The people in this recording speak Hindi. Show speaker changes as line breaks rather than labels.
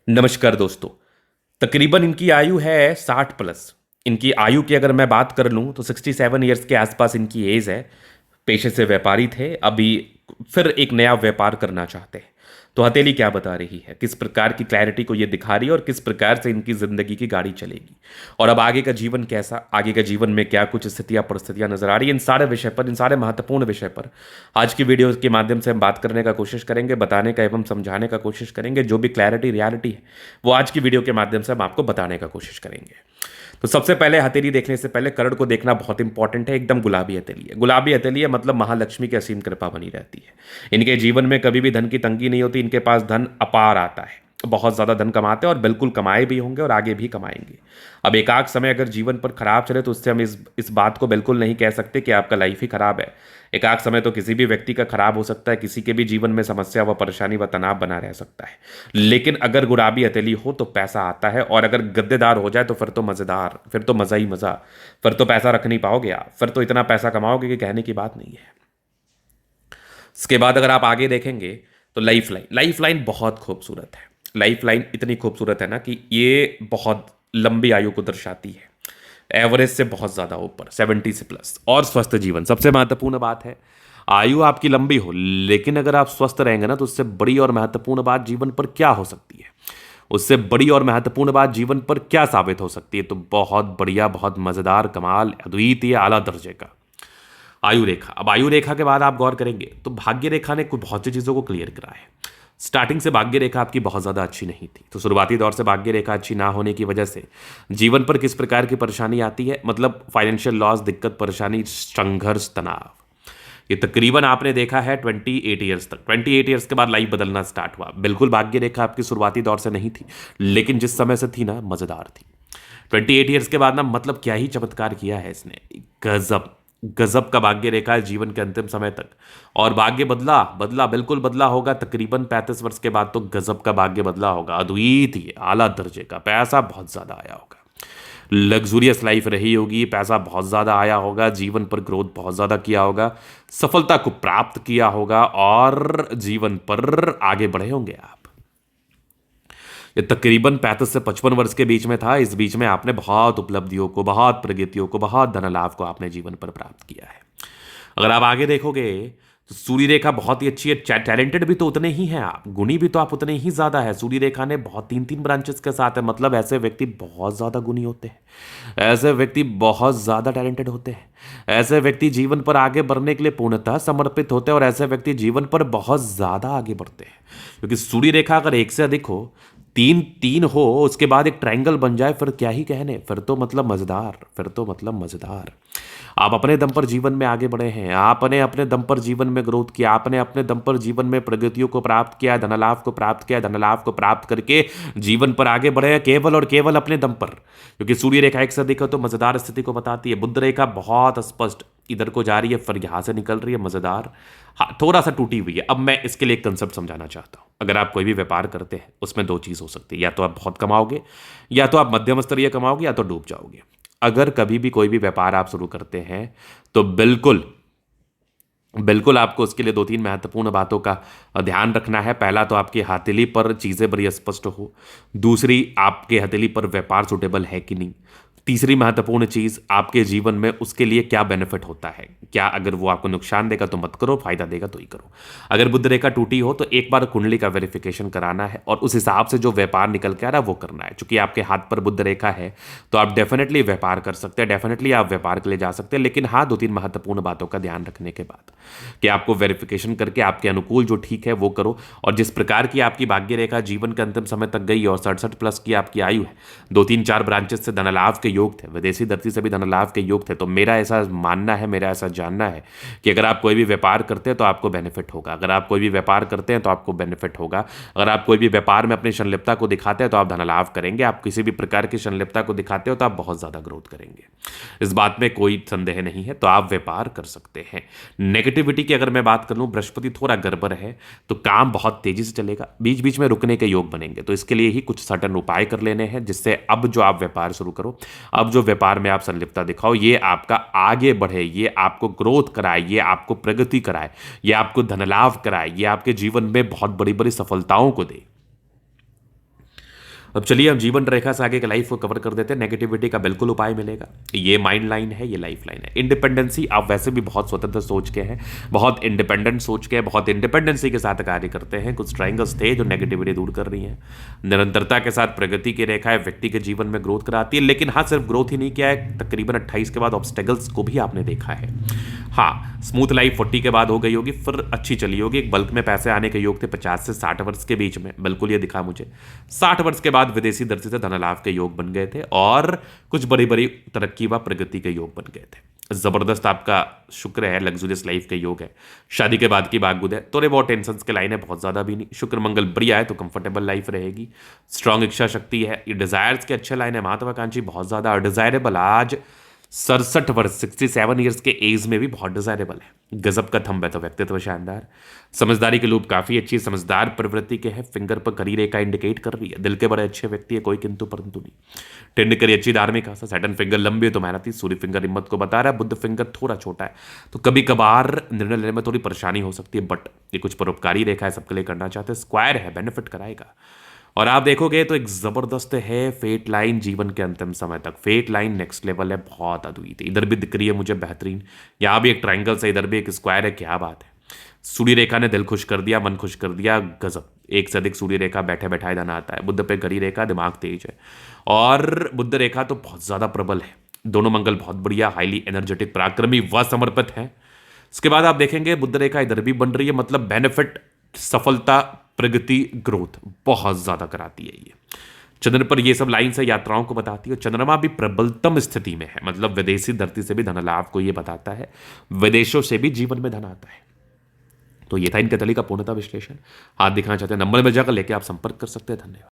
नमस्कार दोस्तों। तकरीबन इनकी आयु है 60 प्लस। इनकी आयु की अगर मैं बात कर लूँ तो 67 ईयर्स के आसपास इनकी एज है। पेशे से व्यापारी थे, अभी फिर एक नया व्यापार करना चाहते हैं। तो हथेली क्या बता रही है, किस प्रकार की क्लैरिटी को ये दिखा रही है और किस प्रकार से इनकी जिंदगी की गाड़ी चलेगी और अब आगे का जीवन कैसा, आगे का जीवन में क्या कुछ स्थितियां परिस्थितियां नजर आ रही है, इन सारे विषय पर, इन सारे महत्वपूर्ण विषय पर आज की वीडियो के माध्यम से हम बात करने का कोशिश करेंगे, बताने का एवं समझाने का कोशिश करेंगे। जो भी क्लैरिटी रियलिटी है वो आज की वीडियो के माध्यम से हम आपको बताने का कोशिश करेंगे। तो सबसे पहले हथेली देखने से पहले करड़ को देखना बहुत इंपॉर्टेंट है। एकदम गुलाबी हथेली है, गुलाबी हथेली है मतलब महालक्ष्मी की असीम कृपा बनी रहती है। इनके जीवन में कभी भी धन की तंगी नहीं होती, इनके पास धन अपार आता है, बहुत ज़्यादा धन कमाते हैं और बिल्कुल कमाए भी होंगे और आगे भी कमाएंगे। अब एकाक समय अगर जीवन पर खराब चले तो उससे हम इस बात को बिल्कुल नहीं कह सकते कि आपका लाइफ ही खराब है। एकाक समय तो किसी भी व्यक्ति का खराब हो सकता है, किसी के भी जीवन में समस्या व परेशानी व तनाव बना रह सकता है। लेकिन अगर गुलाबी हथेली हो तो पैसा आता है, और अगर गद्देदार हो जाए तो फिर तो मज़ेदार, फिर तो मज़ा ही मज़ा। फिर तो पैसा रख नहीं पाओगे आप, फिर तो इतना पैसा कमाओगे कि कहने की बात नहीं है। इसके बाद अगर आप आगे देखेंगे तो लाइफ लाइन बहुत खूबसूरत है। लाइफ लाइन इतनी खूबसूरत है ना कि ये बहुत लंबी आयु को दर्शाती है, एवरेज से बहुत ज़्यादा ऊपर, 70 से प्लस, और स्वस्थ जीवन सबसे महत्वपूर्ण बात है। आयु आपकी लंबी हो लेकिन अगर आप स्वस्थ रहेंगे ना तो उससे बड़ी और महत्वपूर्ण बात जीवन पर क्या हो सकती है, उससे बड़ी और महत्वपूर्ण बात जीवन पर क्या साबित हो सकती है, तो बहुत बढ़िया, बहुत मज़ेदार, कमाल, अद्वितीय, आला दर्जे का आयु रेखा। अब आयु रेखा के बाद आप गौर करेंगे तो भाग्य रेखा ने कुछ बहुत सी चीज़ों को क्लियर करा है। स्टार्टिंग से भाग्य रेखा आपकी बहुत ज़्यादा अच्छी नहीं थी, तो शुरुआती दौर से भाग्य रेखा अच्छी ना होने की वजह से जीवन पर किस प्रकार की परेशानी आती है, मतलब फाइनेंशियल लॉस, दिक्कत, परेशानी, संघर्ष, तनाव, ये तकरीबन आपने देखा है 28 ईयर्स तक। 28 ईयर्स के बाद लाइफ बदलना स्टार्ट हुआ। बिल्कुल भाग्य रेखा आपकी शुरुआती दौर से नहीं थी, लेकिन जिस समय से थी ना, मज़ेदार थी। 28 ईयर्स के बाद ना, मतलब क्या ही चमत्कार किया है इसने, गजब गजब का भाग्य रेखा है जीवन के अंतिम समय तक। और भाग्य बदला बदला बिल्कुल बदला होगा, तकरीबन 35 वर्ष के बाद तो गजब का भाग्य बदला होगा, अद्वितीय, आला दर्जे का। पैसा बहुत ज़्यादा आया होगा, लग्जूरियस लाइफ रही होगी, पैसा बहुत ज़्यादा आया होगा, जीवन पर ग्रोथ बहुत ज़्यादा किया होगा, सफलता को प्राप्त किया होगा और जीवन पर आगे बढ़े होंगे आप। ये तकरीबन 35 से 55 वर्ष के बीच में था। इस बीच में आपने बहुत उपलब्धियों को, बहुत प्रगतियों को, बहुत धन लाभ को आपने जीवन पर प्राप्त किया है। अगर आप आगे देखोगे तो सूर्य रेखा बहुत ही अच्छी है। टैलेंटेड भी तो उतने ही हैं आप, गुणी भी तो आप उतने ही ज्यादा है। सूर्य रेखा ने बहुत 3-3 ब्रांचेस के साथ है, मतलब ऐसे व्यक्ति बहुत ज्यादा गुणी होते हैं, ऐसे व्यक्ति बहुत ज्यादा टैलेंटेड होते हैं, ऐसे व्यक्ति जीवन पर आगे बढ़ने के लिए पूर्णतः समर्पित होते हैं और ऐसे व्यक्ति जीवन पर बहुत ज्यादा आगे बढ़ते हैं। क्योंकि सूर्य रेखा अगर एक से अधिक हो, तीन तीन हो, उसके बाद एक ट्रायंगल बन जाए, फिर क्या ही कहने, फिर तो मतलब मजेदार, फिर तो मतलब मजेदार। आप अपने दम पर जीवन में आगे बढ़े हैं, आपने अपने दम पर जीवन में ग्रोथ किया, आपने अपने दम पर जीवन में प्रगतियों को प्राप्त किया, धनलाभ को प्राप्त किया, धनलाभ को प्राप्त करके जीवन पर आगे बढ़े हैं केवल और केवल अपने दम पर। क्योंकि सूर्य रेखा एक से अधिक है तो मजेदार स्थिति को बताती है। बुध रेखा बहुत स्पष्ट इधर को जा रही है, फिर यहां से निकल रही है, मजेदार। हाँ, थोड़ा सा टूटी हुई है। अब मैं इसके लिए एक कंसेप्ट समझाना चाहता हूं। अगर आप कोई भी व्यापार करते हैं उसमें दो चीज हो सकती है, या तो आप बहुत कमाओगे, या तो आप मध्यम स्तरीय कमाओगे, या तो डूब जाओगे। अगर कभी भी कोई भी व्यापार आप शुरू करते हैं तो बिल्कुल बिल्कुल आपको उसके लिए 2-3 महत्वपूर्ण बातों का ध्यान रखना है। पहला तो आपकी हथेली पर चीज़ें बड़ी स्पष्ट हो, दूसरी आपके हथेली पर व्यापार सुटेबल है कि नहीं, तीसरी महत्वपूर्ण चीज़ आपके जीवन में उसके लिए क्या बेनिफिट होता है, क्या अगर वो आपको नुकसान देगा तो मत करो, फायदा देगा तो ही करो। अगर बुध रेखा टूटी हो तो एक बार कुंडली का वेरिफिकेशन कराना है और उस हिसाब से जो व्यापार निकल के आ रहा है वो करना है। चूंकि आपके हाथ पर बुध रेखा है तो आप डेफिनेटली व्यापार कर सकते हैं, डेफिनेटली आप व्यापार के लिए जा सकते हैं, लेकिन हाँ, 2-3 महत्वपूर्ण बातों का ध्यान रखने के बाद कि आपको वेरिफिकेशन करके आपके अनुकूल जो ठीक है वो करो। और जिस प्रकार की आपकी भाग्य रेखा जीवन के अंतिम समय तक गई और 67 प्लस की आपकी आयु है, 2-3-4 ब्रांचेस से धनलाभ के योग थे, विदेशी धरती से भी धनलाभ के योग थे, तो मेरा ऐसा मानना है, मेरा ऐसा जानना है कि अगर आप कोई भी व्यापार करते हैं तो आपको बेनिफिट होगा। अगर आप कोई भी व्यापार करते हैं तो आपको बेनिफिट होगा। अगर आप कोई भी व्यापार में अपनी संलिप्तता को दिखाते हैं तो आप धनलाभ करेंगे। आप किसी भी प्रकार की संलिप्तता को दिखाते हो तो आप बहुत ज्यादा ग्रोथ करेंगे, इस बात में कोई संदेह नहीं है। तो आप व्यापार कर सकते हैं। नेगेटिविटी की अगर मैं बात कर लूं, बृहस्पति थोड़ा गड़बड़ है तो काम बहुत तेजी से चलेगा, बीच बीच में रुकने के योग बनेंगे। तो इसके लिए ही कुछ सटन उपाय कर लेने हैं जिससे अब जो आप व्यापार शुरू करो, अब जो व्यापार में आप संलिप्तता दिखाओ, ये आपका आगे बढ़े, ये आपको ग्रोथ कराए, ये आपको प्रगति कराए, ये आपको धनलाभ कराए, ये आपके जीवन में बहुत बड़ी बड़ी सफलताओं को दे। अब चलिए हम जीवन रेखा से आगे के लाइफ को कवर कर देते हैं। नेगेटिविटी का बिल्कुल उपाय मिलेगा। ये माइंड लाइन है, ये लाइफ लाइन है। इंडिपेंडेंसी, आप वैसे भी बहुत स्वतंत्र सोच के हैं, बहुत इंडिपेंडेंट सोच के, बहुत इंडिपेंडेंसी के साथ कार्य करते हैं। कुछ ट्रायंगल्स थे जो नेगेटिविटी दूर कर रही हैं। निरंतरता के साथ प्रगति की रेखा है, व्यक्ति के जीवन में ग्रोथ कराती है। लेकिन हाँ, सिर्फ ग्रोथ ही नहीं किया है, तकरीबन 28 के बाद ऑब्स्टेकल्स को भी आपने देखा है। हाँ, स्मूथ लाइफ 40 के बाद हो गई होगी, फिर अच्छी चली होगी। एक बल्क में पैसे आने के योग थे 50 से 60 वर्ष के बीच में, बिल्कुल ये दिखा मुझे। 60 वर्ष के बाद विदेशी दृष्टि से धन लाभ के योग बन गए थे और कुछ बड़ी बड़ी तरक्की व प्रगति के योग बन गए थे। जबरदस्त आपका शुक्र है, लग्जूरियस लाइफ के योग है। शादी के बाद की बागुद है, थोड़े बहुत टेंशन के लाइन है, बहुत ज्यादा भी नहीं। शुक्र मंगल बढ़िया है तो कंफर्टेबल लाइफ रहेगी। स्ट्रांग इच्छा शक्ति है, ये डिजायर्स के अच्छे लाइन है। महत्वाकांक्षी बहुत ज्यादा डिजायरेबल, आज 67 वर्ष 67 ईयर्स के एज में भी बहुत डिजायरेबल है। गजब का थंब है तो व्यक्तित्व शानदार। समझदारी की लूप काफी अच्छी, समझदार प्रवृत्ति के है। फिंगर पर करी रेखा इंडिकेट कर रही है, दिल के बड़े अच्छे व्यक्ति है, कोई किंतु परंतु नहीं। टेंड करी अच्छी धार्मिक आस्था। सैटर्न फिंगर लंबी है तो मेहनती। सूर्य फिंगर हिम्मत को बता रहा है। बुद्ध फिंगर थोड़ा छोटा है तो कभी कभार निर्णय लेने में थोड़ी परेशानी हो सकती है, बट ये कुछ परोपकारी रेखा है, सबके लिए करना चाहते हैं। स्क्वायर है, बेनिफिट कराएगा। और आप देखोगे तो एक जबरदस्त है फेट लाइन जीवन के अंतिम समय तक। फेट लाइन नेक्स्ट लेवल है, बहुत अद्वित है। इधर भी दिख रही है मुझे बेहतरीन, यहाँ भी एक ट्राइंगल है, इधर भी एक स्क्वायर है, क्या बात है। सूर्य रेखा ने दिल खुश कर दिया, मन खुश कर दिया, गजब। एक से अधिक सूर्य रेखा बैठे बैठाए धन आता है। बुद्ध पे घड़ी रेखा, दिमाग तेज है। और बुद्ध रेखा तो बहुत ज्यादा प्रबल है। दोनों मंगल बहुत बढ़िया, हाईली एनर्जेटिक, पराक्रमी व समर्पित है। इसके बाद आप देखेंगे बुद्ध रेखा इधर भी बन रही है, मतलब बेनिफिट, सफलता, प्रगति, ग्रोथ बहुत ज्यादा कराती है ये। चंद्र पर ये सब लाइन से यात्राओं को बताती है। चंद्रमा भी प्रबलतम स्थिति में है, मतलब विदेशी धरती से भी धन लाभ को ये बताता है, विदेशों से भी जीवन में धन आता है। तो ये था इनके तली का पूर्णता विश्लेषण। हाथ दिखाना चाहते हैं नंबर में जाकर लेके आप संपर्क कर सकते हैं। धन्यवाद।